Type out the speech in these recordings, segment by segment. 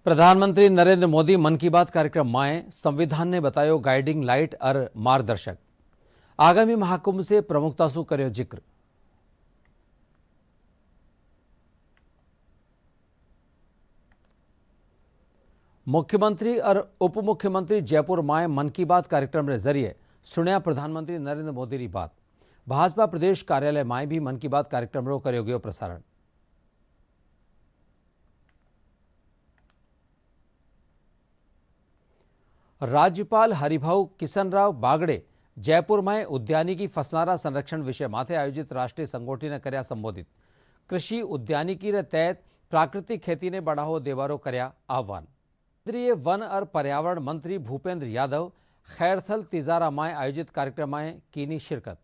प्रधानमंत्री नरेंद्र मोदी मन की बात कार्यक्रम में संविधान ने बतायो गाइडिंग लाइट और मार्गदर्शक। आगामी महाकुंभ से प्रमुखता से कर्यो जिक्र। मुख्यमंत्री और उप मुख्यमंत्री जयपुर में मन की बात कार्यक्रम के जरिए सुनिया प्रधानमंत्री नरेंद्र मोदी की बात। भाजपा प्रदेश कार्यालय में भी मन की बात कार्यक्रम रो कर्यो गयो प्रसारण। राज्यपाल हरिभाऊ किशनराव बागड़े जयपुर में उद्यानिकी फसलारा संरक्षण विषय माथे आयोजित राष्ट्रीय संगोष्ठी ने कर्या संबोधित। कृषि उद्यानिकी रे तहत प्राकृतिक खेती ने बढ़ावो देवारो कर्या आह्वान। केंद्रीय वन और पर्यावरण मंत्री भूपेंद्र यादव खैरथल तिजारा में आयोजित कार्यक्रम में कीनी शिरकत।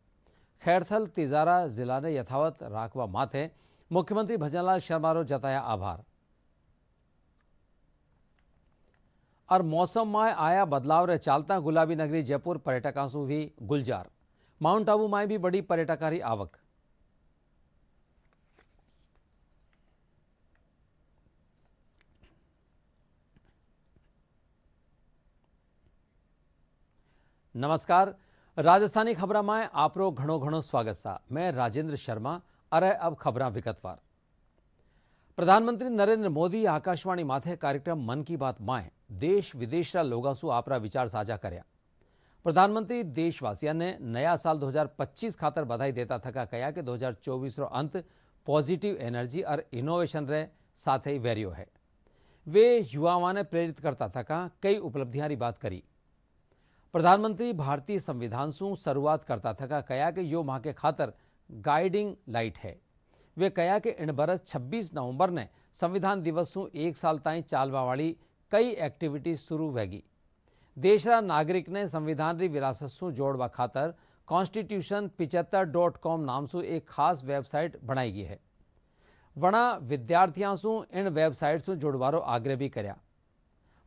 खैरथल तिजारा जिला ने यथावत राखवा माथे मुख्यमंत्री भजनलाल शर्मा रो जताया आभार। और मौसम में आया बदलाव रे चालता गुलाबी नगरी जयपुर पर्यटकों से भी गुलजार। माउंट आबू में भी बड़ी पर्यटकारी आवक। नमस्कार, राजस्थानी खबरा में आपरो घणो घणो स्वागत सा। मैं राजेंद्र शर्मा। अरे अब खबरा विगतवार। प्रधानमंत्री नरेंद्र मोदी आकाशवाणी माथे कार्यक्रम मन की बात में देश विदेश लोगों से आपरा विचार साझा कर्या। प्रधानमंत्री देशवासियों ने नया साल 2025 खातर बधाई देता थका कहा कि 2024 रो अंत पॉजिटिव एनर्जी और इनोवेशन रे साथ ही वेरियो है। वे युवाओं ने प्रेरित करता थका कई उपलब्धियां की बात करी। प्रधानमंत्री भारतीय संविधान से शुरुआत करता थका कहा कि यो माह के खातर गाइडिंग लाइट है। वे कहा कि इन बरस 26 नवंबर ने संविधान दिवस से एक साल ताई चालवा वाली कई एक्टिविटी शुरू होगी। देशरा नागरिक ने संविधान की विरासत से जोड़वा खातर constitution75.com नाम से एक खास वेबसाइट बनाई गई है। वना विद्यार्थियों से इन वेबसाइट से जुड़वारो आग्रह भी कर्या।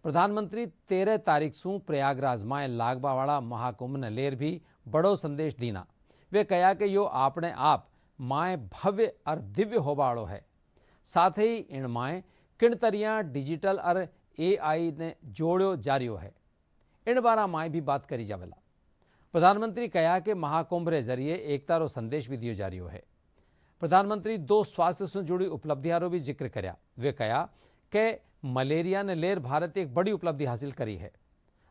प्रधानमंत्री 13 तारीख से प्रयागराज में लागबा वाला महाकुंभ ने लेर भी बड़ो संदेश दीना। वे कहा कि यो आपने आप माए भव्य और दिव्य होबाड़ो है। साथ ही इन माए किणतरिया डिजिटल और AI ने जोड़ो जारियो है। इन बारा माए भी बात करी जावेला। प्रधानमंत्री कहा कि महाकुंभ रे जरिए एकता रो संदेश भी दियो जारियो है। प्रधानमंत्री 2 स्वास्थ्य से जुड़ी उपलब्धियां रो भी जिक्र कर्या। वे कहा कि मलेरिया ने लेर भारत एक बड़ी उपलब्धि हासिल करी है।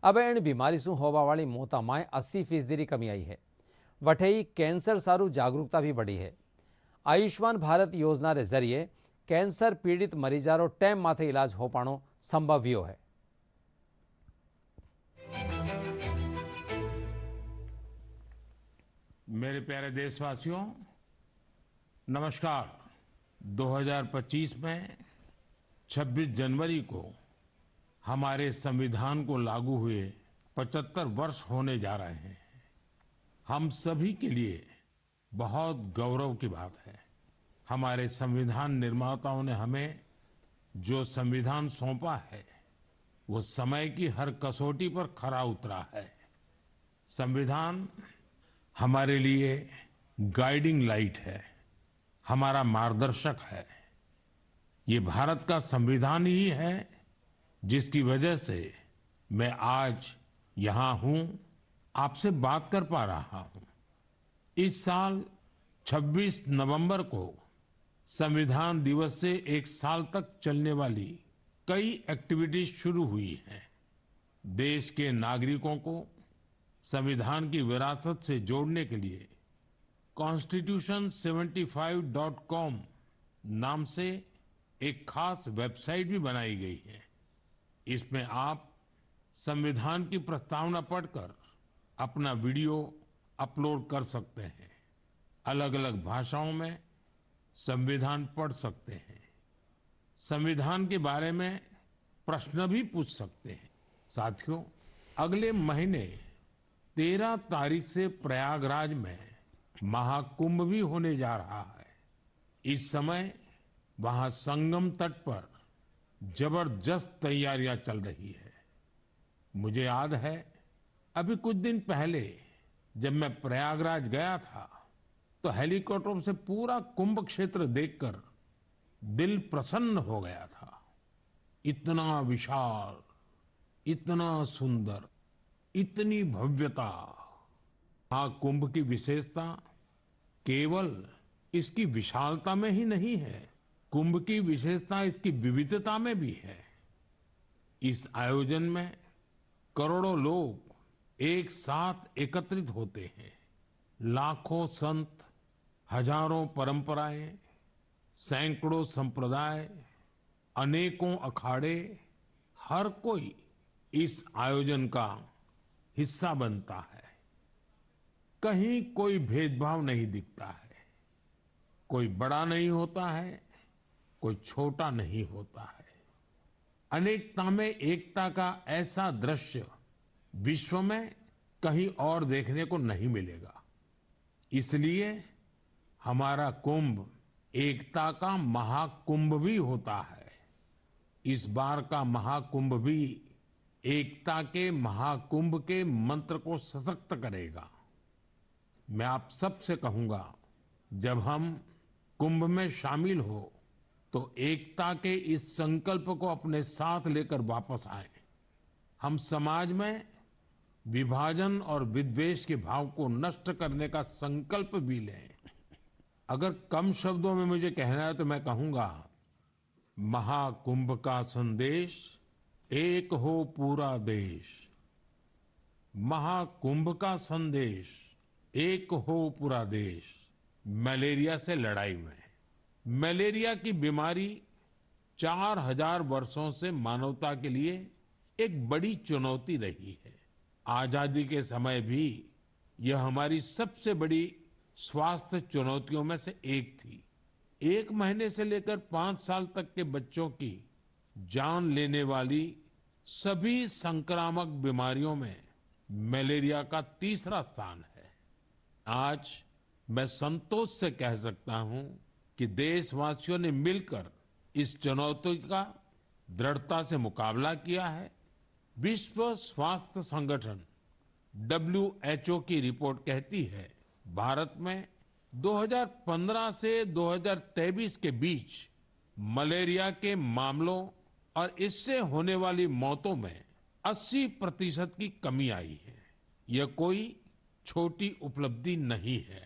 अब इन बीमारी से होवा वाली मौता माए 80% की कमी आई है। वठई कैंसर सारू जागरूकता भी बढ़ी है। आयुष्मान भारत योजना के जरिए कैंसर पीड़ित मरीजारो टाइम माथे इलाज हो पानो संभव वियो है। मेरे प्यारे देशवासियों, नमस्कार। 2025 में 26 जनवरी को हमारे संविधान को लागू हुए 75 वर्ष होने जा रहे हैं। हम सभी के लिए बहुत गौरव की बात है। हमारे संविधान निर्माताओं ने हमें जो संविधान सौंपा है वो समय की हर कसौटी पर खरा उतरा है। संविधान हमारे लिए गाइडिंग लाइट है, हमारा मार्गदर्शक है। ये भारत का संविधान ही है जिसकी वजह से मैं आज यहाँ हूँ, आपसे बात कर पा रहा हूँ। इस साल 26 नवंबर को संविधान दिवस से एक साल तक चलने वाली कई एक्टिविटीज शुरू हुई हैं। देश के नागरिकों को संविधान की विरासत से जोड़ने के लिए constitution75.com नाम से एक खास वेबसाइट भी बनाई गई है। इसमें आप संविधान की प्रस्तावना पढ़कर अपना वीडियो अपलोड कर सकते हैं। अलग अलग भाषाओं में संविधान पढ़ सकते हैं। संविधान के बारे में प्रश्न भी पूछ सकते हैं। साथियों, अगले महीने 13 तारीख से प्रयागराज में महाकुंभ भी होने जा रहा है। इस समय वहां संगम तट पर जबरदस्त तैयारियां चल रही है। मुझे याद है अभी कुछ दिन पहले जब मैं प्रयागराज गया था तो हेलीकॉप्टर से पूरा कुंभ क्षेत्र देखकर दिल प्रसन्न हो गया था। इतना विशाल, इतना सुंदर, इतनी भव्यता। महाकुंभ की विशेषता केवल इसकी विशालता में ही नहीं है, कुंभ की विशेषता इसकी विविधता में भी है। इस आयोजन में करोड़ों लोग एक साथ एकत्रित होते हैं। लाखों संत, हजारों परंपराएं, सैकड़ों संप्रदाय, अनेकों अखाड़े, हर कोई इस आयोजन का हिस्सा बनता है। कहीं कोई भेदभाव नहीं दिखता है, कोई बड़ा नहीं होता है, कोई छोटा नहीं होता है। अनेकता में एकता का ऐसा दृश्य विश्व में कहीं और देखने को नहीं मिलेगा। इसलिए हमारा कुंभ एकता का महाकुंभ भी होता है। इस बार का महाकुंभ भी एकता के महाकुंभ के मंत्र को सशक्त करेगा। मैं आप सबसे कहूंगा, जब हम कुंभ में शामिल हो तो एकता के इस संकल्प को अपने साथ लेकर वापस आए। हम समाज में विभाजन और विद्वेष के भाव को नष्ट करने का संकल्प भी लें। अगर कम शब्दों में मुझे कहना है तो मैं कहूंगा, महाकुंभ का संदेश, एक हो पूरा देश। महाकुंभ का संदेश, एक हो पूरा देश। मलेरिया से लड़ाई में, मलेरिया की बीमारी 4000 वर्षों से मानवता के लिए एक बड़ी चुनौती रही है। आजादी के समय भी यह हमारी सबसे बड़ी स्वास्थ्य चुनौतियों में से एक थी। 1 महीने से लेकर 5 साल तक के बच्चों की जान लेने वाली सभी संक्रामक बीमारियों में मलेरिया का तीसरा स्थान है। आज मैं संतोष से कह सकता हूं कि देशवासियों ने मिलकर इस चुनौती का दृढ़ता से मुकाबला किया है। विश्व स्वास्थ्य संगठन WHO की रिपोर्ट कहती है, भारत में 2015 से 2023 के बीच मलेरिया के मामलों और इससे होने वाली मौतों में 80% की कमी आई है। यह कोई छोटी उपलब्धि नहीं है।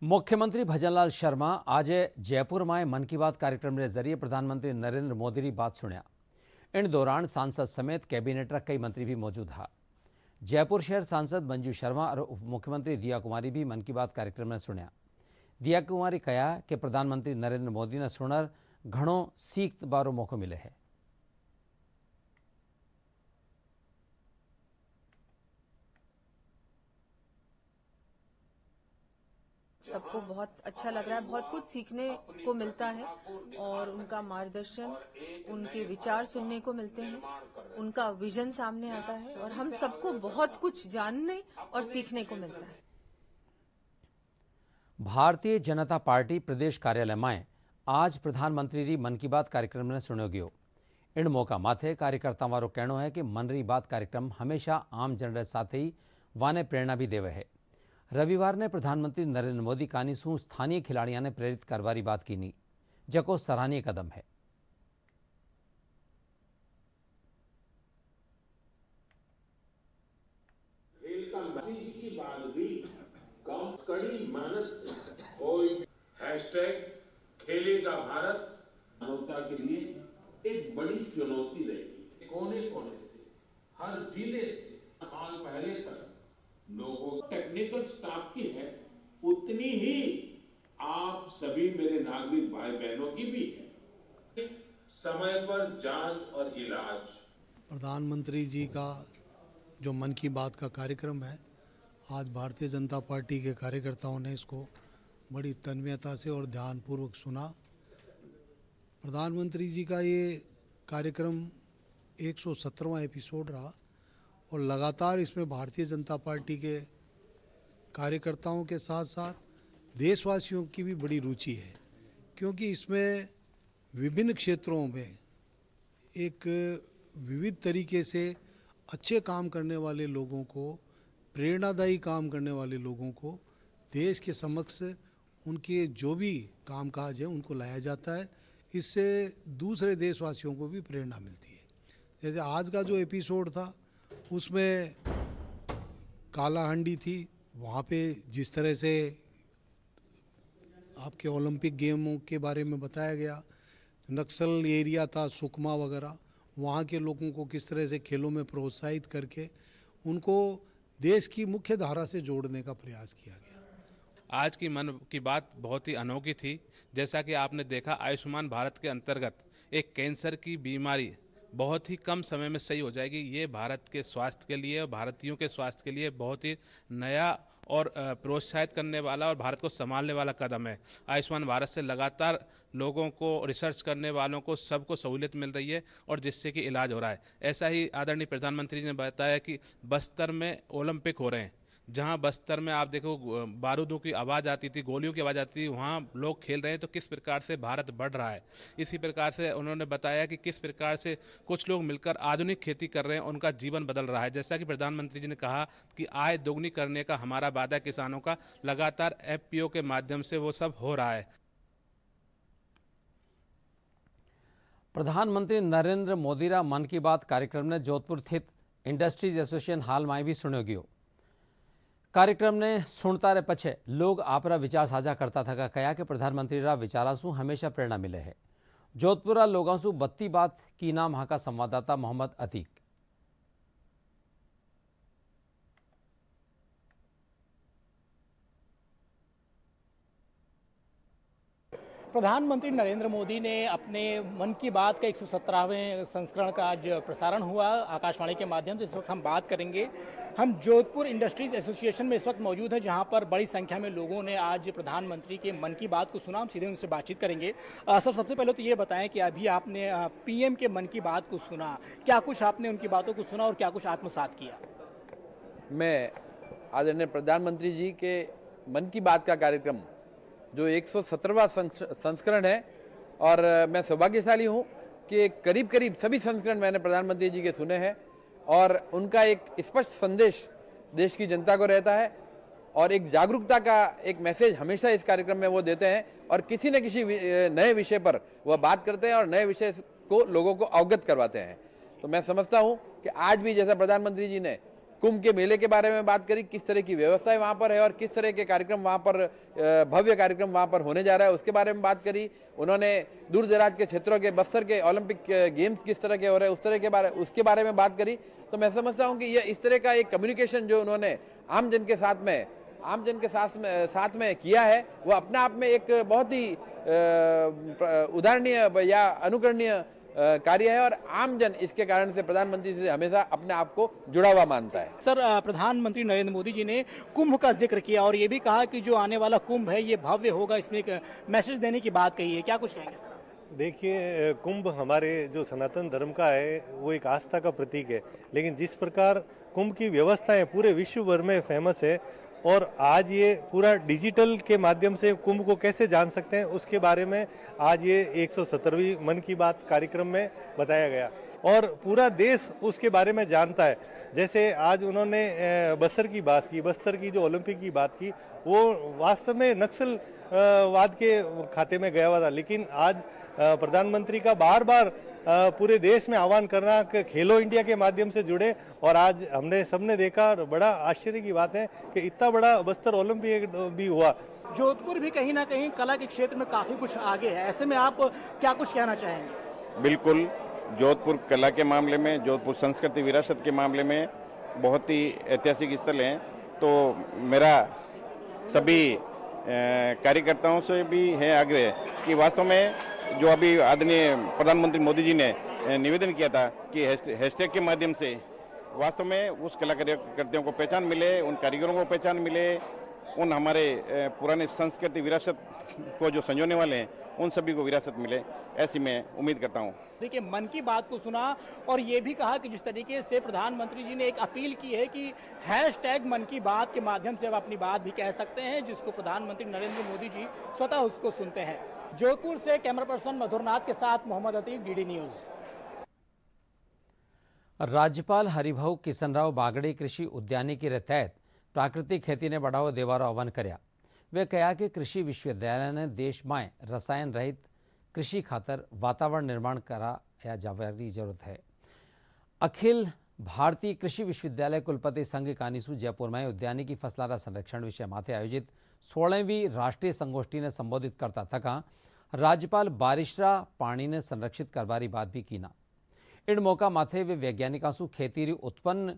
मुख्यमंत्री भजनलाल शर्मा आज जयपुर में मन की बात कार्यक्रम के जरिए प्रधानमंत्री नरेंद्र मोदी की बात सुनिया। इन दौरान सांसद समेत कैबिनेट कई मंत्री भी मौजूद था। जयपुर शहर सांसद मंजू शर्मा और उप मुख्यमंत्री दिया कुमारी भी मन की बात कार्यक्रम में सुनिया। दिया कुमारी कहा कि प्रधानमंत्री नरेंद्र मोदी ने सुनर घणो सीख बारो मौको मिले है। सबको बहुत अच्छा लग रहा है, बहुत कुछ सीखने को मिलता है और उनका मार्गदर्शन, उनके विचार सुनने को मिलते हैं, उनका विजन सामने आता है और हम सबको बहुत कुछ जानने और सीखने को मिलता है। भारतीय जनता पार्टी प्रदेश कार्यालय में आज प्रधानमंत्री री मन की बात कार्यक्रम ने सुनो गयो। इन मौका माथे कार्यकर्ताओं वारो कहना है कि मन री बात कार्यक्रम हमेशा आम जन साथ ही वाने प्रेरणा भी देवे है। रविवार ने प्रधानमंत्री नरेंद्र मोदी कानी शू स्थानीय खिलाड़ियों ने प्रेरित करवारी बात की नी, जको सराहनीय कदम है। खेल का मैसेज की बात भी कम कड़ी मेहनत से कोई हैशटैग खेलेगा भारत मानवता के लिए एक बड़ी चुनौती रहेगी। कोने कोने से, हर जिले से साल पहले तक लोगों टेक्निकल स्टाफ की है, उतनी ही आप सभी मेरे नागरिक भाई बहनों की भी है। समय पर जांच और इलाज। प्रधानमंत्री जी का जो मन की बात का कार्यक्रम है, आज भारतीय जनता पार्टी के कार्यकर्ताओं ने इसको बड़ी तन्मयता से और ध्यानपूर्वक सुना। प्रधानमंत्री जी का ये कार्यक्रम 117वां एपिसोड रहा और लगातार इसमें भारतीय जनता पार्टी के कार्यकर्ताओं के साथ साथ देशवासियों की भी बड़ी रुचि है, क्योंकि इसमें विभिन्न क्षेत्रों में एक विविध तरीके से अच्छे काम करने वाले लोगों को, प्रेरणादायी काम करने वाले लोगों को देश के समक्ष उनके जो भी कामकाज है उनको लाया जाता है। इससे दूसरे देशवासियों को भी प्रेरणा मिलती है। जैसे आज का जो एपिसोड था उसमें कालाहांडी थी, वहाँ पे जिस तरह से आपके ओलंपिक गेमों के बारे में बताया गया, नक्सल एरिया था सुकमा वगैरह, वहाँ के लोगों को किस तरह से खेलों में प्रोत्साहित करके उनको देश की मुख्य धारा से जोड़ने का प्रयास किया गया। आज की मन की बात बहुत ही अनोखी थी। जैसा कि आपने देखा, आयुष्मान भारत के अंतर्गत एक कैंसर की बीमारी बहुत ही कम समय में सही हो जाएगी। ये भारत के स्वास्थ्य के लिए, भारतीयों के स्वास्थ्य के लिए बहुत ही नया और प्रोत्साहित करने वाला और भारत को संभालने वाला कदम है। आयुष्मान भारत से लगातार लोगों को, रिसर्च करने वालों को, सबको सहूलियत मिल रही है और जिससे कि इलाज हो रहा है। ऐसा ही आदरणीय प्रधानमंत्री जी ने बताया कि बस्तर में ओलंपिक हो रहे हैं, जहां बस्तर में आप देखो बारूदों की आवाज़ आती थी, गोलियों की आवाज़ आती थी, वहाँ लोग खेल रहे हैं, तो किस प्रकार से भारत बढ़ रहा है। इसी प्रकार से उन्होंने बताया कि किस प्रकार से कुछ लोग मिलकर आधुनिक खेती कर रहे हैं, उनका जीवन बदल रहा है। जैसा कि प्रधानमंत्री जी ने कहा कि आय दोगुनी करने का हमारा वादा किसानों का, लगातार FPO के माध्यम से वो सब हो रहा है। प्रधानमंत्री नरेंद्र मोदी रा मन की बात कार्यक्रम ने जोधपुर स्थित इंडस्ट्रीज एसोसिएशन हाल में भी सुनो गयो। कार्यक्रम ने सुनता रहे पछे लोग आपरा विचार साझा करता था कहा कि प्रधानमंत्री रा विचारा सु हमेशा प्रेरणा मिले है। जोधपुर लोगों सु बत्ती बात की नाम हाँ का संवाददाता मोहम्मद अतीक। प्रधानमंत्री नरेंद्र मोदी ने अपने मन की बात का 117वें संस्करण का आज प्रसारण हुआ आकाशवाणी के माध्यम से। इस वक्त हम बात करेंगे, हम जोधपुर इंडस्ट्रीज एसोसिएशन में इस वक्त मौजूद हैं, जहां पर बड़ी संख्या में लोगों ने आज प्रधानमंत्री के मन की बात को सुना। हम सीधे उनसे बातचीत करेंगे। सर, सबसे पहले तो ये बताएं कि अभी आपने PM के मन की बात को सुना, क्या कुछ आपने उनकी बातों को सुना और क्या कुछ आत्मसात किया? मैं आदरणीय प्रधानमंत्री जी के मन की बात का कार्यक्रम जो 117वां संस्करण है, और मैं सौभाग्यशाली हूँ कि करीब करीब सभी संस्करण मैंने प्रधानमंत्री जी के सुने हैं, और उनका एक स्पष्ट संदेश देश की जनता को रहता है और एक जागरूकता का एक मैसेज हमेशा इस कार्यक्रम में वो देते हैं, और किसी न किसी नए विषय पर वह बात करते हैं और नए विषय को लोगों को अवगत करवाते हैं। तो मैं समझता हूँ कि आज भी जैसा प्रधानमंत्री जी ने कुंभ के मेले के बारे में बात करी, किस तरह की व्यवस्थाएं वहाँ पर है और किस तरह के कार्यक्रम वहाँ पर, भव्य कार्यक्रम वहाँ पर होने जा रहा है, उसके बारे में बात करी। उन्होंने दूर दराज के क्षेत्रों के, बस्तर के ओलंपिक गेम्स किस तरह के हो रहे हैं उसके बारे में बात करी। तो मैं समझता हूँ कि यह इस तरह का एक कम्युनिकेशन जो उन्होंने आमजन के साथ में किया है, वो अपने आप में एक बहुत ही उदाहरणीय या अनुकरणीय कार्य है, और आमजन इसके कारण से प्रधानमंत्री से हमेशा अपने आप को जुड़ा हुआ मानता है। सर, प्रधानमंत्री नरेंद्र मोदी जी ने कुंभ का जिक्र किया और ये भी कहा कि जो आने वाला कुंभ है ये भव्य होगा, इसमें एक मैसेज देने की बात कही है, क्या कुछ कहेंगे? देखिए, कुंभ हमारे जो सनातन धर्म का है वो एक आस्था का प्रतीक है, लेकिन जिस प्रकार कुंभ की व्यवस्थाएं पूरे विश्व भर में फेमस है, और आज ये पूरा डिजिटल के माध्यम से कुंभ को कैसे जान सकते हैं उसके बारे में आज ये 117वीं मन की बात कार्यक्रम में बताया गया, और पूरा देश उसके बारे में जानता है। जैसे आज उन्होंने बस्तर की बात की, बस्तर की जो ओलंपिक की बात की, वो वास्तव में नक्सल वाद के खाते में गया हुआ था, लेकिन आज प्रधानमंत्री का बार बार पूरे देश में आह्वान करना कि खेलो इंडिया के माध्यम से जुड़े, और आज हमने सबने देखा, और बड़ा आश्चर्य की बात है कि इतना बड़ा बस्तर ओलंपिक भी हुआ। जोधपुर भी कहीं ना कहीं कला के क्षेत्र में काफी कुछ आगे है, ऐसे में आप क्या कुछ कहना चाहेंगे? बिल्कुल, जोधपुर कला के मामले में, जोधपुर संस्कृति विरासत के मामले में बहुत ही ऐतिहासिक स्थल हैं। तो मेरा सभी कार्यकर्ताओं से भी है आग्रह कि वास्तव में जो अभी आदरणीय प्रधानमंत्री मोदी जी ने निवेदन किया था कि हैशटैग के माध्यम से वास्तव में उस कलाकारियों को पहचान मिले, उन कारीगरों को पहचान मिले, उन हमारे पुराने संस्कृति विरासत को जो संजोने वाले हैं उन सभी को विरासत मिले, ऐसी मैं उम्मीद करता हूँ। देखिए, मन की बात को सुना और ये भी कहा कि जिस तरीके से प्रधानमंत्री जी ने एक अपील की है कि हैशटैग मन की बात के माध्यम से अब अपनी बात भी कह सकते हैं, जिसको प्रधानमंत्री नरेंद्र मोदी जी स्वतः उसको सुनते हैं। जोधपुर से कैमरा पर्सन मधुरनाथ के साथ मोहम्मद अतीक, DD न्यूज। राज्यपाल हरिभाऊ किशनराव बागड़ी कृषि उद्यानिकी के तहत प्राकृतिक खेती ने बढ़ावो देवारो आह्वान कर्या। वे कहा कि कृषि विश्वविद्यालय ने देश में रसायन रहित कृषि खातर वातावरण निर्माण कराया जावानी जरूरत है। अखिल भारतीय कृषि विश्वविद्यालय कुलपति संघ कानीसू जयपुर में उद्यानिकी फसलारा संरक्षण विषय माथे आयोजित 16वीं राष्ट्रीय संगोष्ठी ने संबोधित करता थका राज्यपाल बारिशरा पानी ने संरक्षित करवारी बात भी कीना। इन मौका माथे वे वैज्ञानिकों खेती री उत्पन्न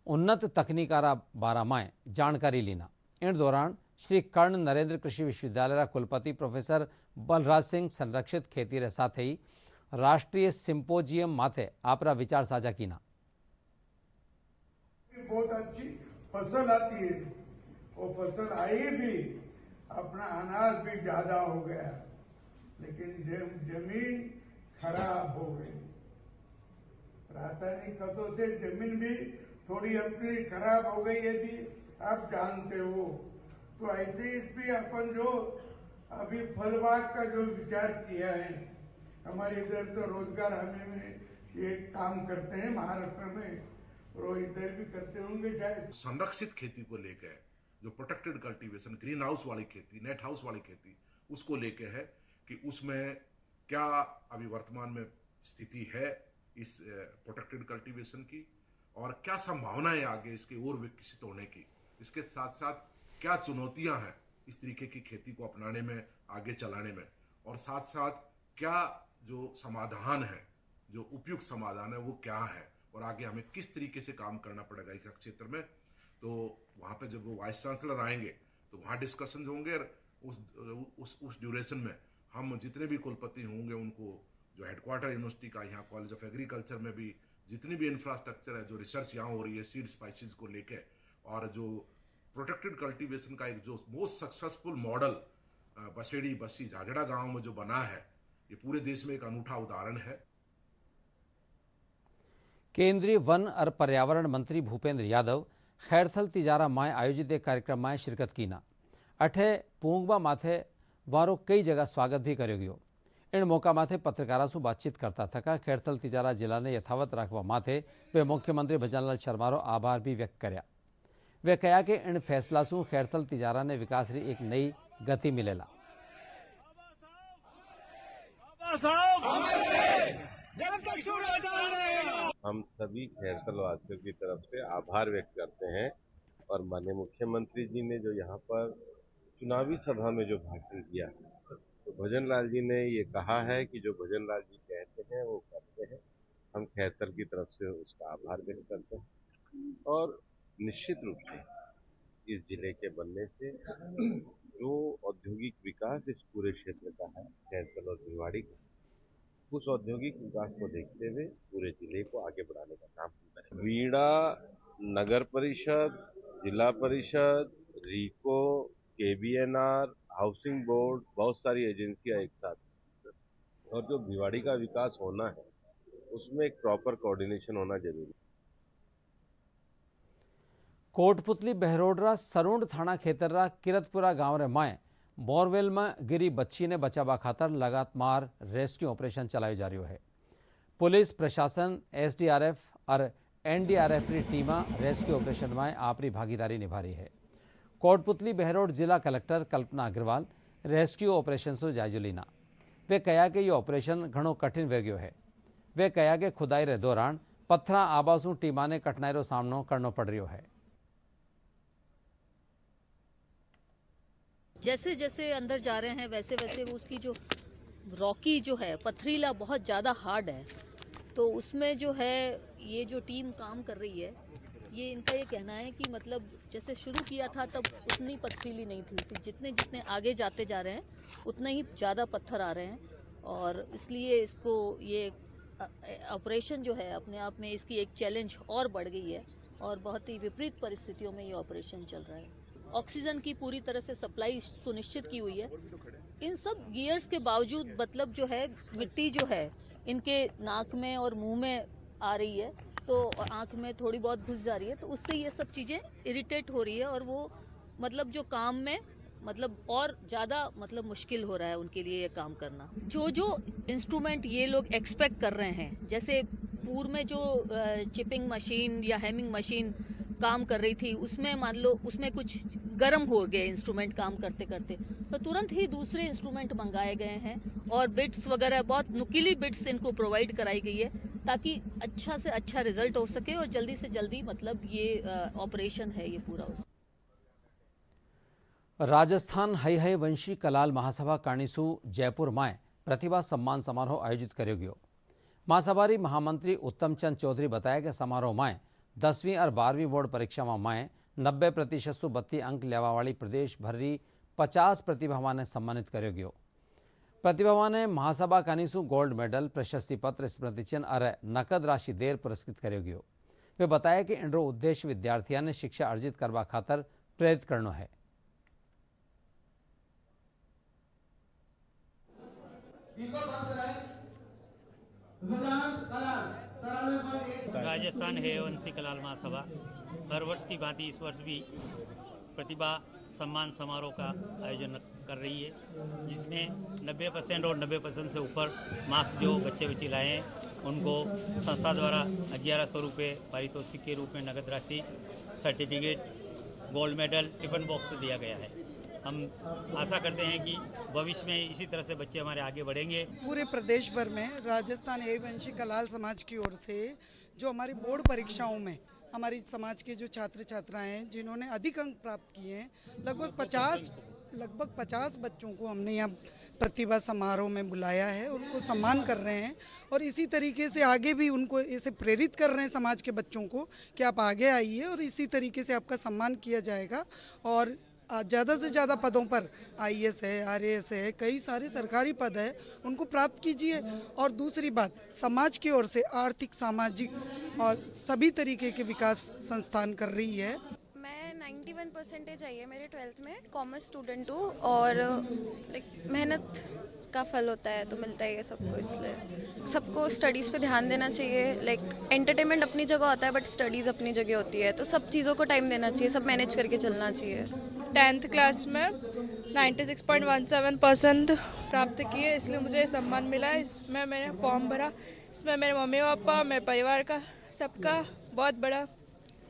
उन्नत तकनीकारा बारा में जानकारी लीना। इन दौरान श्री कर्ण नरेंद्र कृषि विश्वविद्यालय कुलपति प्रोफेसर बलराज सिंह संरक्षित खेती रे साथ ही राष्ट्रीय सिंपोजियम माथे आपरा विचार साझा कीना। बहुत अच्छी फसल आती है और फसल आई भी, अपना अनाज भी ज्यादा हो गया, लेकिन जमीन खराब हो गई। रासायनिक खतों से जमीन भी थोड़ी अपनी खराब हो गई है भी, आप जानते हो। तो ऐसे इस भी अपन जो अभी फलबाग का जो विचार किया है, हमारे इधर तो रोजगार हमें में ये काम करते हैं महाराष्ट्र में, और इधर भी करते होंगे शायद। संरक्षित खेती को लेकर जो प्रोटेक्टेड कल्टीवेशन, ग्रीन हाउस वाली खेती, नेट हाउस वाली खेती, उसको लेके है कि उसमें क्या अभी वर्तमान में स्थिति है इस प्रोटेक्टेड कल्टीवेशन की, और क्या संभावनाएं आगे इसके और विकसित होने की। इसके साथ साथ क्या चुनौतियां हैं इस तरीके की खेती को अपनाने में, आगे चलाने में, और साथ साथ क्या जो समाधान है, जो उपयुक्त समाधान है वो क्या है, और आगे हमें किस तरीके से काम करना पड़ेगा इस क्षेत्र में। तो वहाँ पे जब वो वाइस चांसलर आएंगे तो वहाँ डिस्कशन होंगे, और उस ड्यूरेशन में हम जितने भी कुलपति होंगे उनको जो हेडक्वार्टर यूनिवर्सिटी का, यहाँ कॉलेज ऑफ एग्रीकल्चर में भी जितनी भी इंफ्रास्ट्रक्चर है, जो रिसर्च यहाँ हो रही है सीड स्पाइसेस को लेके, और जो प्रोटेक्टेड कल्टीवेशन का एक जो most successful model Basedi Bassi Jhajhra गांव में जो बना है, ये पूरे देश में एक अनूठा उदाहरण है। केंद्रीय वन और पर्यावरण मंत्री भूपेंद्र यादव खैरथल तिजारा माए आयोजित एक कार्यक्रम में शिरकत कीना। अठे पूंगबा माथे वारो कई जगह स्वागत भी करो गयो। इन मौका माथे पत्रकारों से बातचीत करता थका खैरथल तिजारा जिला ने यथावत रखवा माथे वे मुख्यमंत्री भजनलाल शर्मा रो आभार भी व्यक्त कर्या। वे कहा कि इन फैसला से खैरथल तिजारा ने विकास री एक नई गति मिलेला। हम सभी खैरथल वासियों की तरफ से आभार व्यक्त करते हैं, और माननीय मुख्यमंत्री जी ने जो यहाँ पर चुनावी सभा में जो भाषण दिया, तो भजनलाल जी ने ये कहा है कि जो भजनलाल जी कहते हैं वो करते हैं। हम खैरथल की तरफ से उसका आभार व्यक्त करते हैं, और निश्चित रूप से इस जिले के बनने से जो औद्योगिक विकास इस पूरे क्षेत्र का है, खैरथल और भिवाड़ी का, उस औद्योगिक विकास को देखते हुए पूरे जिले को आगे बढ़ाने का काम करें। वीड़ा नगर परिषद, जिला परिषद, रीको, केबीएनआर, हाउसिंग बोर्ड, बहुत सारी एजेंसियां एक साथ, और जो भिवाड़ी का विकास होना है उसमें एक प्रॉपर कोऑर्डिनेशन होना जरूरी है। कोटपुतली बहरोडरा सरुंड थाना खेतररा किरतपुरा गांव रे माए बोरवेल में गिरी बच्ची ने बचावा खातर लगातार रेस्क्यू ऑपरेशन चलायो जा रहा है। पुलिस प्रशासन, एसडीआरएफ और एनडीआरएफ की टीम रेस्क्यू ऑपरेशन में आपरी भागीदारी निभा रही है। कोटपुतली बहरोड जिला कलेक्टर कल्पना अग्रवाल रेस्क्यू ऑपरेशन से जायजो लीना। वे कहा कि यह ऑपरेशन घणो कठिन वेग्यो है। वे कहा कि खुदाई रे दौरान पत्थरा आबासू टीमा ने कठिनाई रो सामनो करना पड़ रहा है। जैसे जैसे अंदर जा रहे हैं वैसे वैसे उसकी जो रॉकी जो है, पथरीला बहुत ज़्यादा हार्ड है, तो उसमें जो है ये जो टीम काम कर रही है, ये इनका ये कहना है कि मतलब जैसे शुरू किया था तब उतनी पथरीली नहीं थी, फिर जितने जितने आगे जाते जा रहे हैं उतने ही ज़्यादा पत्थर आ रहे हैं, और इसलिए इसको ये ऑपरेशन जो है अपने आप में इसकी एक चैलेंज और बढ़ गई है, और बहुत ही विपरीत परिस्थितियों में ये ऑपरेशन चल रहा है। ऑक्सीजन की पूरी तरह से सप्लाई सुनिश्चित की हुई है। इन सब गियर्स के बावजूद मतलब जो है मिट्टी जो है इनके नाक में और मुंह में आ रही है, तो आंख में थोड़ी बहुत घुस जा रही है, तो उससे ये सब चीज़ें इरिटेट हो रही है, और वो मतलब जो काम में मतलब और ज़्यादा मतलब मुश्किल हो रहा है उनके लिए ये काम करना। जो जो इंस्ट्रूमेंट ये लोग एक्सपेक्ट कर रहे हैं, जैसे पूर्व में जो चिपिंग मशीन या हेमिंग मशीन काम कर रही थी उसमें मान लो उसमें कुछ गर्म हो गए इंस्ट्रूमेंट काम करते करते, तो तुरंत ही दूसरे इंस्ट्रूमेंट मंगाए गए हैं और बिट्स वगैरह बहुत नुकीली बिट्स इनको प्रोवाइड कराई गई है ताकि अच्छा से अच्छा रिजल्ट हो सके और जल्दी से जल्दी मतलब ये ऑपरेशन है ये पूरा हो सके। राजस्थान हई वंशी कलाल महासभा काणीसु जयपुर माय प्रतिभा सम्मान समारोह आयोजित कर्यो गयो। महासभारी महामंत्री उत्तमचंद चौधरी बताया कि समारोह माय 10वीं और 12वीं बोर्ड परीक्षा में माय 90% सु 32 अंक लेवावाળી प्रदेश भरी 50 प्रतिभावान ने सम्मानित कर्यो गयो। प्रतिभावान ने महासभा कानीसु गोल्ड मेडल, प्रशस्ति पत्र, स्मृति चिन्ह और नकद राशि देर पुरस्कृत कर्यो गयो। वे बताया कि इनरो उद्देश्य विद्यार्थियों ने शिक्षा अर्जित करवा खातर प्रेरित करनो है। राजस्थान है वंशी कलाल महासभा हर वर्ष की भांति इस वर्ष भी प्रतिभा सम्मान समारोह का आयोजन कर रही है, जिसमें 90% और 90% से ऊपर मार्क्स जो बच्चे लाए हैं उनको संस्था द्वारा 1100 रुपये पारितोषिक के रूप में नगद राशि, certificate, gold medal, tiffin box दिया गया है। हम आशा करते हैं कि भविष्य में इसी तरह से बच्चे हमारे आगे बढ़ेंगे। पूरे प्रदेश भर में राजस्थान वंशी कलाल समाज की ओर से जो हमारी बोर्ड परीक्षाओं में हमारी समाज के जो छात्र छात्राएं हैं जिन्होंने अधिक अंक प्राप्त किए हैं, लगभग 50 बच्चों को हमने यहाँ प्रतिभा समारोह में बुलाया है, उनको सम्मान कर रहे हैं और इसी तरीके से आगे भी उनको ऐसे प्रेरित कर रहे हैं समाज के बच्चों को कि आप आगे आइए और इसी तरीके से आपका सम्मान किया जाएगा और ज़्यादा से ज़्यादा पदों पर IAS है, RAS है, कई सारे सरकारी पद है, उनको प्राप्त कीजिए। और दूसरी बात, समाज की ओर से आर्थिक, सामाजिक और सभी तरीके के विकास संस्थान कर रही है। मैं 91% आई है मेरे 12th में, कॉमर्स स्टूडेंट हूँ और मेहनत का फल होता है तो मिलता ही है सबको, इसलिए सबको स्टडीज़ पे ध्यान देना चाहिए। एंटरटेनमेंट अपनी जगह होता है बट स्टडीज़ अपनी जगह होती है, तो सब चीज़ों को टाइम देना चाहिए, सब मैनेज करके चलना चाहिए। 10th क्लास में 96.17% प्राप्त किए, इसलिए मुझे सम्मान मिला। इसमें मैंने फॉर्म भरा, इसमें मेरे मम्मी पापा, मेरे परिवार का सबका बहुत बड़ा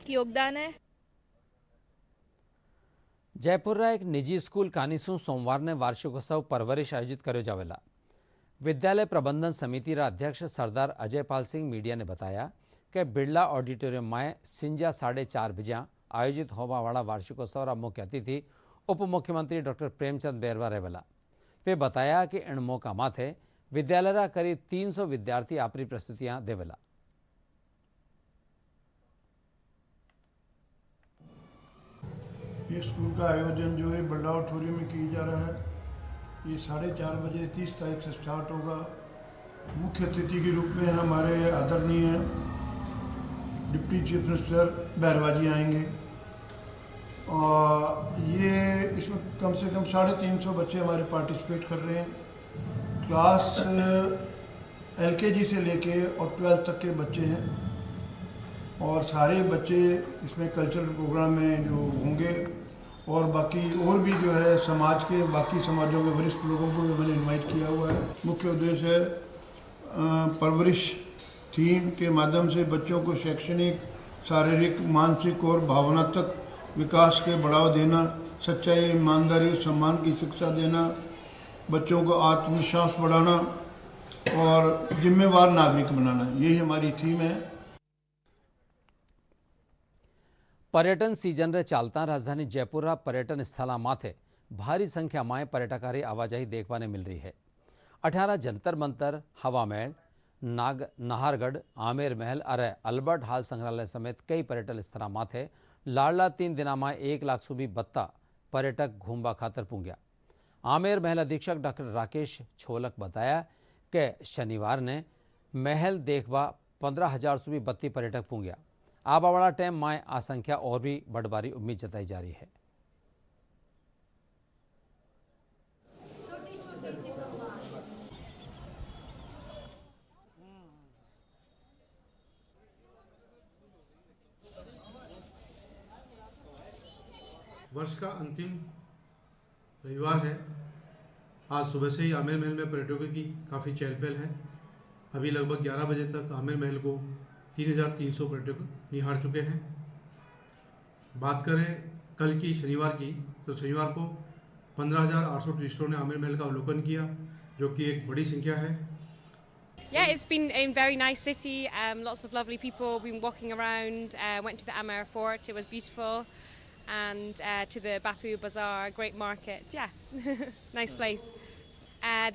योगदान है। जयपुर एक निजी स्कूल कानीसु सोमवार ने वार्षिकोत्सव परवरिश आयोजित कर्यो जावेला। विद्यालय प्रबंधन समिति रा अध्यक्ष सरदार अजयपाल सिंह मीडिया ने बताया कि बिरला ऑडिटोरियम में सिंजा 4:30 बजे आयोजित होवा वाला वार्षिकोत्सव रा मुख्य अतिथि उप मुख्यमंत्री डॉक्टर प्रेमचंद बैरवा रहेला। वे बताया कि इन मौका माथे विद्यालय रा करीब 300 विद्यार्थी अपनी प्रस्तुतियां देवेला। ये स्कूल का आयोजन जो है बिरला ऑडिटोरियम में किया जा रहा है। ये 4:30 बजे 30 तारीख से स्टार्ट होगा। मुख्य अतिथि के रूप में हमारे आदरणीय डिप्टी चीफ मिनिस्टर बैरवा जी आएंगे और ये इसमें कम से कम 350 बच्चे हमारे पार्टिसिपेट कर रहे हैं। क्लास LKG से लेके और 12th तक के बच्चे हैं और सारे बच्चे इसमें कल्चरल प्रोग्राम में जो होंगे और बाकी और भी जो है समाज के बाकी समाजों के वरिष्ठ लोगों को भी मैंने इनवाइट किया हुआ है। मुख्य उद्देश्य है परवरिश थीम के माध्यम से बच्चों को शैक्षणिक, शारीरिक, मानसिक और भावनात्मक विकास के बढ़ावा देना, सच्चाई, ईमानदारी, सम्मान की शिक्षा देना, बच्चों को आत्मविश्वास बढ़ाना और जिम्मेवार नागरिक बनाना, यही हमारी थीम है। पर्यटन सीजन रे चालता राजधानी जयपुर पर्यटन स्थल माथे भारी संख्या में पर्यटकारी आवाजाही देखने मिल रही है। 18 जंतर मंतर, हवा महल, नाहरगढ़, आमेर महल और अल्बर्ट हॉल संग्रहालय समेत कई पर्यटन स्थल माथे लाडला 3 दिन में 1 लाख सुबी बत्ता पर्यटक घूमवा खातर पूंग्या। आमेर महल अधीक्षक डॉक्टर राकेश छोलक बताया कि शनिवार ने महल देखवा 15,000 सुबी बत्ती पर्यटक पूंग्या। आबावाड़ा टाइम में आ संख्या और भी बढ़बारी उम्मीद जताई जा रही है। वर्ष का अंतिम रविवार है। आज सुबह से ही आमेर महल में पर्यटकों की काफ़ी चहल पहल है। अभी लगभग 11 बजे तक आमिर महल को 3,300 पर्यटक निहार चुके हैं। बात करें कल की शनिवार की, तो शनिवार को 15,800 टूरिस्टों ने आमिर महल का अवलोकन किया, जो कि एक बड़ी संख्या है। Yeah, it's been a very nice city. Lots of lovely people. Been walking around. Went to the Amer Fort. It was beautiful, and to the Bapu Bazaar, great market. Yeah, nice place.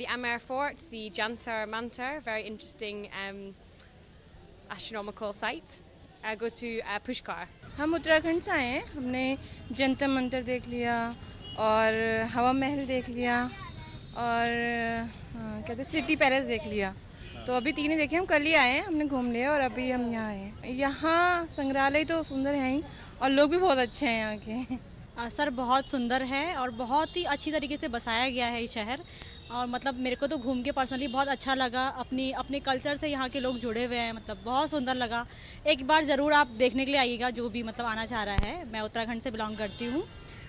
The Amer Fort, the Jantar Mantar, very interesting astronomical site. Go to Pushkar. हम उत्तराखंड से आए हैं। हमने जंतर मंतर देख लिया और हवा महल देख लिया और कहते हैं सिटी पैलेस देख लिया। तो अभी तीन ही देखे, हम कल ही आए हैं, हमने घूम लिया और अभी हम यहाँ आए हैं। यहाँ संग्रहालय तो सुंदर है ही और लोग भी बहुत अच्छे हैं यहाँ के। सर बहुत सुंदर है और बहुत ही अच्छी तरीके से बसाया गया है ये शहर। और मतलब मेरे को तो घूम के पर्सनली बहुत अच्छा लगा। अपने कल्चर से यहाँ के लोग जुड़े हुए हैं, मतलब बहुत सुंदर लगा। एक बार ज़रूर आप देखने के लिए आइएगा, जो भी मतलब आना चाह रहा है। मैं उत्तराखंड से बिलोंग करती हूँ।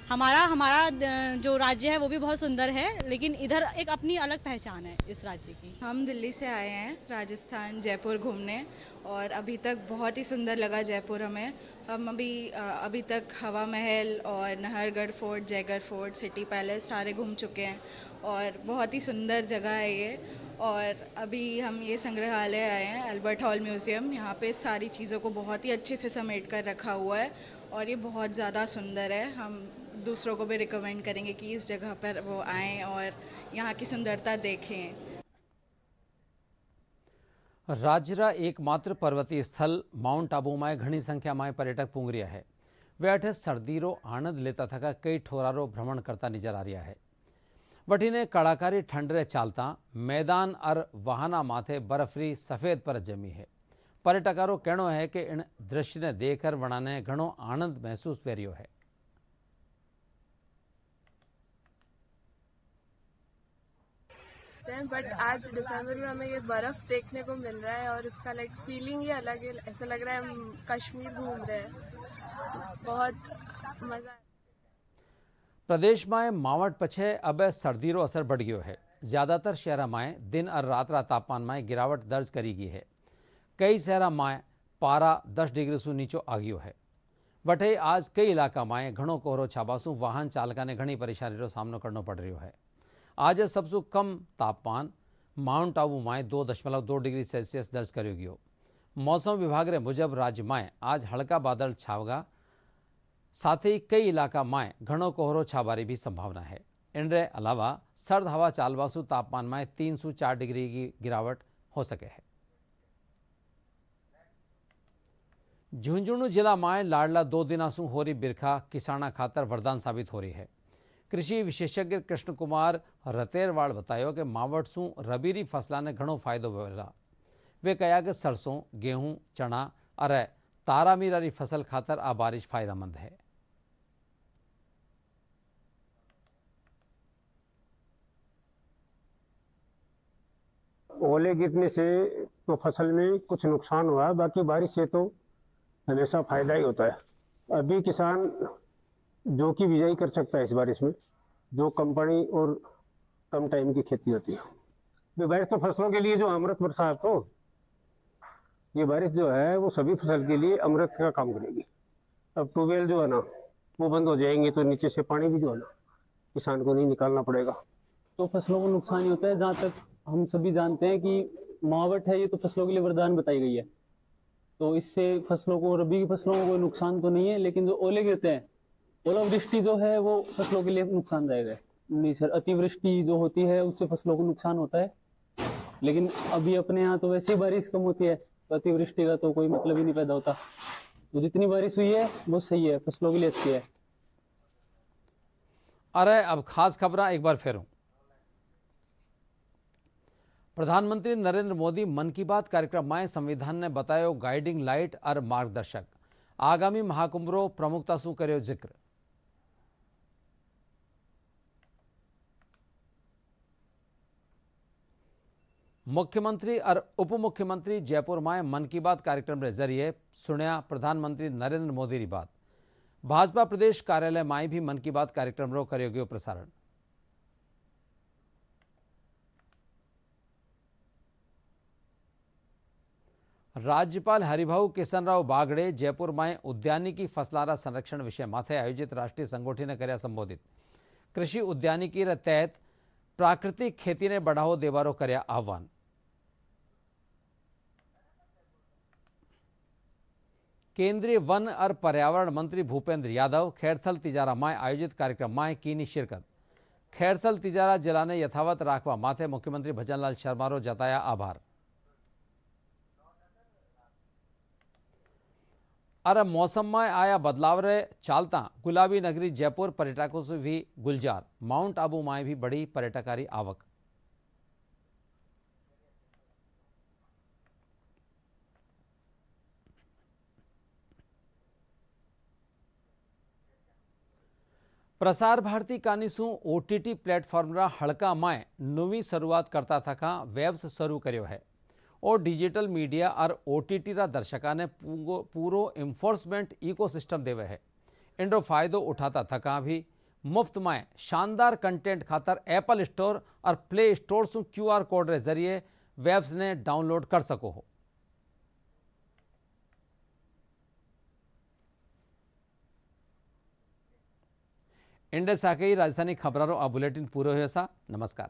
हमारा जो राज्य है वो भी बहुत सुंदर है, लेकिन इधर एक अपनी अलग पहचान है इस राज्य की। हम दिल्ली से आए हैं राजस्थान जयपुर घूमने और अभी तक बहुत ही सुंदर लगा जयपुर हमें। हम अभी तक हवा महल और Nahargarh fort, Jaigarh fort, city palace सारे घूम चुके हैं और बहुत ही सुंदर जगह है ये। और अभी हम ये संग्रहालय आए हैं, अल्बर्ट हॉल म्यूज़ियम। यहाँ पे सारी चीज़ों को बहुत ही अच्छे से समेट कर रखा हुआ है और ये बहुत ज़्यादा सुंदर है। हम दूसरों को भी रिकमेंड करेंगे कि इस जगह पर वो आएं और यहाँ की सुंदरता देखें। राज्यरा एकमात्र पर्वतीय स्थल माउंट आबू में घनी संख्या में पर्यटक पूंग रहा है। वे अठे सर्दीरो आनंद लेता थका कई ठोरारो भ्रमण करता नजर आ रहा है। वठीने कड़ाकारी ठंडरे चालता मैदान और वाहना माथे बर्फरी सफेद परत जमी है। पर्यटकारो कहनो है कि इन दृश्य ने देखकर वणा ने घणो आनंद महसूस करियो है। बट आज दिसंबर में हमें ये बर्फ देखने को मिल रहा है और उसका फीलिंग ही अलग है। ऐसा लग रहा है हम कश्मीर घूम रहे हैं। बहुत मजा। प्रदेश में मावठ पछे अब सर्दीरो असर बढ़ गयो है। ज्यादातर शहर में दिन और रात तापमान में गिरावट दर्ज करी गई है। कई शहर में पारा 10 डिग्री से नीचो आ गयो है। वटे आज कई इलाका में घणो कोहरो छाबासू वाहन चालका ने घनी परेशानी रो सामनो करनो पड़ रहा है। आज सबसे कम तापमान माउंट आबू में 2.2 डिग्री सेल्सियस दर्ज करो गयो। मौसम विभाग रे मुजब राज्य में आज हल्का बादल छावगा, साथ ही कई इलाका में घणो कोहरो छाबारी भी संभावना है। इनरे अलावा सर्द हवा चालवासु तापमान में 3 से 4 डिग्री की गिरावट हो सके है। झुंझुनू जिला में लाडला 2 दिनासु हो रही बिरखा किसाना खातर वरदान साबित हो रही है। कृषि विशेषज्ञ कृष्ण कुमार रतेरवाल बतायो कि मावठ सु रबीरी फसला ने घणो फायदो मिला। वे कहा कि सरसों, गेहूं, चना और तारामीरारी फसल खातर आ बारिश फायदेमंद है। ओले गिरने से तो फसल में कुछ नुकसान हुआ, बाकी बारिश से तो हमेशा फायदा ही होता है। अभी किसान जो की बिजाई कर सकता है इस बारिश में, जो कम पानी और कम टाइम की खेती होती है। बारिश तो फसलों के लिए जो अमृत वर्षा है, तो ये बारिश जो है वो सभी फसल के लिए अमृत का काम करेगी। अब ट्यूबवेल जो है ना वो बंद हो जाएंगे तो नीचे से पानी भी जो है ना किसान को नहीं निकालना पड़ेगा, तो फसलों को नुकसान ही होता है। जहाँ तक हम सभी जानते हैं कि मावठ है, ये तो फसलों के लिए वरदान बताई गई है, तो इससे फसलों को, रबी की फसलों को कोई नुकसान तो नहीं है। लेकिन जो ओले गिरते हैं, ओलावृष्टि जो है वो फसलों के लिए नुकसानदायक है। नहीं सर, अतिवृष्टि जो होती है उससे फसलों को नुकसान होता है। लेकिन अभी अपने यहाँ तो वैसे ही बारिश कम होती है, तो अतिवृष्टि का तो कोई मतलब ही नहीं पैदा होता। तो जितनी बारिश हुई है वो सही है, फसलों के लिए अच्छी है। अरे अब खास खबर एक बार फिर। प्रधानमंत्री नरेंद्र मोदी मन की बात कार्यक्रम में संविधान ने बतायो गाइडिंग लाइट और मार्गदर्शक। आगामी महाकुंभरो प्रमुखता से करो जिक्र। मुख्यमंत्री और उप मुख्यमंत्री जयपुर में मन की बात कार्यक्रम के जरिए सुनिया प्रधानमंत्री नरेंद्र मोदी की बात। भाजपा प्रदेश कार्यालय में भी मन की बात कार्यक्रम रो करो गयो प्रसारण। राज्यपाल हरिभाऊ किशनराव बागड़े जयपुर में उद्यानिकी फसलारा संरक्षण विषय माथे आयोजित राष्ट्रीय संगोष्ठी ने कर्या संबोधित। कृषि उद्यानिकी तहत प्राकृतिक खेती ने बढ़ावो देवारो कर्या आह्वान। केंद्रीय वन और पर्यावरण मंत्री भूपेंद्र यादव खैरथल तिजारा में आयोजित कार्यक्रम में कीनी शिरकत। खैरथल तिजारा जिला ने यथावत राखवा माथे मुख्यमंत्री भजनलाल शर्मारो जताया आभार। और मौसम में आया बदलाव रे चालता गुलाबी नगरी जयपुर पर्यटकों से भी गुलजार। माउंट आबू में भी बड़ी पर्यटकारी आवक। प्रसार भारती कानीसू ओटीटी प्लेटफॉर्म हड़का में नवी शुरुआत करता थका वेब्स शुरू कर्यो है और डिजिटल मीडिया और ओटीटी रा दर्शका ने पूरो इन्फोर्समेंट इकोसिस्टम देवे है। इनरो फायदो उठाता थका भी मुफ्त में शानदार कंटेंट खातर एप्पल स्टोर और प्ले स्टोर सु QR कोड रे जरिए वेब्स ने डाउनलोड कर सको हो। इंडे साके राजधानी खबरों आ बुलेटिन पूरो हुआ सा। नमस्कार।